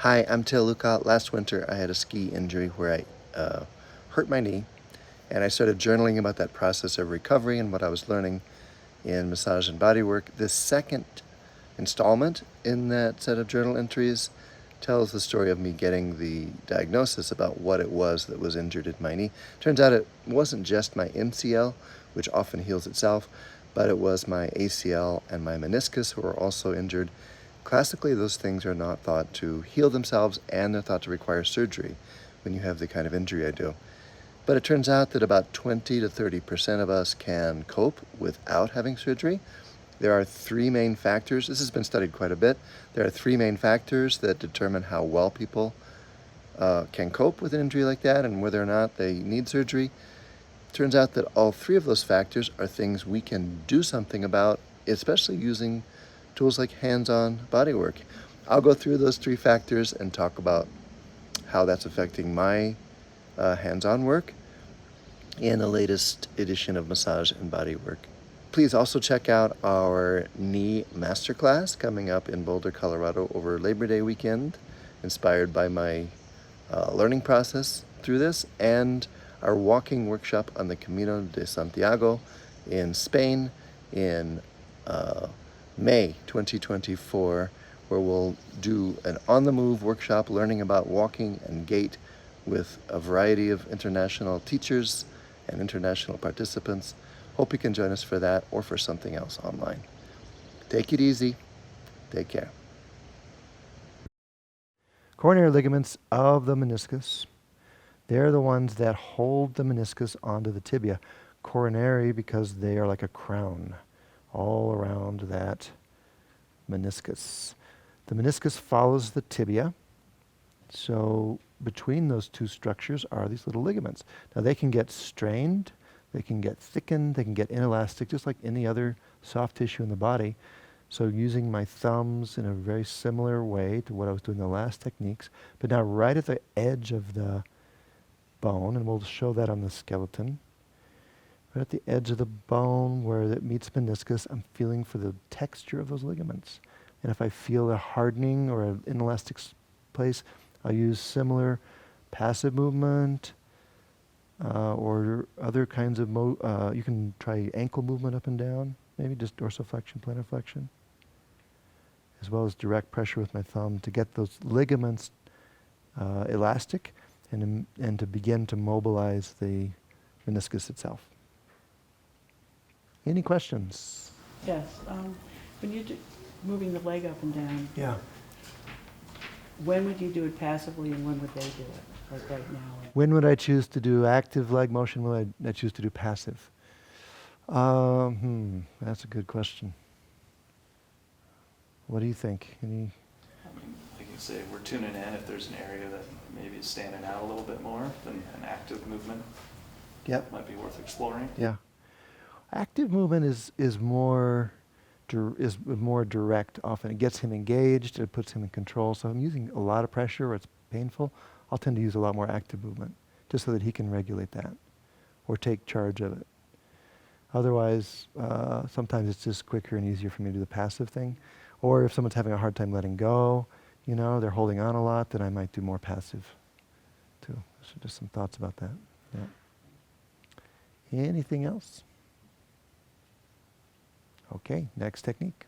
Hi, I'm Till Luca. Last winter I had a ski injury where I hurt my knee, and I started journaling about that process of recovery and what I was learning in massage and bodywork. This second installment in that set of journal entries tells the story of me getting the diagnosis about what it was that was injured in my knee. Turns out it wasn't just my MCL, which often heals itself, but it was my ACL and my meniscus who were also injured. Classically, those things are not thought to heal themselves, and they're thought to require surgery when you have the kind of injury I do. But it turns out that about 20 to 30% of us can cope without having surgery. There are three main factors. This has been studied quite a bit. There are three main factors that determine how well people can cope with an injury like that and whether or not they need surgery. Turns out that all three of those factors are things we can do something about, especially using tools like hands-on bodywork. I'll go through those three factors and talk about how that's affecting my hands-on work in the latest edition of Massage and Bodywork. Please also check out our knee masterclass coming up in Boulder, Colorado over Labor Day weekend, inspired by my learning process through this, and our walking workshop on the Camino de Santiago in Spain in May 2024, where we'll do an on-the-move workshop learning about walking and gait with a variety of international teachers and international participants. Hope you can join us for that or for something else online. Take it easy. Take care. Coronary ligaments of the meniscus. They're the ones that hold the meniscus onto the tibia. Coronary because they are like a crown all around that meniscus. The meniscus follows the tibia. So between those two structures are these little ligaments. Now they can get strained, they can get thickened, they can get inelastic, just like any other soft tissue in the body. So using my thumbs in a very similar way to what I was doing in the last techniques, but now right at the edge of the bone, and we'll show that on the skeleton. Right at the edge of the bone where it meets meniscus, I'm feeling for the texture of those ligaments. And if I feel a hardening or an inelastic place, I'll use similar passive movement or other kinds of, you can try ankle movement up and down, maybe just dorsiflexion, plantar flexion, as well as direct pressure with my thumb to get those ligaments elastic and to begin to mobilize the meniscus itself. Any questions? Yes. When you do moving the leg up and down, Yeah. when would you do it passively and when would they do it? Like right now? When would I choose to do active leg motion? When would I choose to do passive? That's a good question. What do you think? I mean, like you say, we're tuning in if there's an area that maybe is standing out a little bit more than an active movement. Yep. Might be worth exploring. Yeah. Active movement is more direct often. It gets him engaged, it puts him in control. So if I'm using a lot of pressure or it's painful, I'll tend to use a lot more active movement just so that he can regulate that or take charge of it. Otherwise, sometimes it's just quicker and easier for me to do the passive thing. Or if someone's having a hard time letting go, they're holding on a lot, then I might do more passive too. So just some thoughts about that. Yeah. Anything else? Okay, next technique.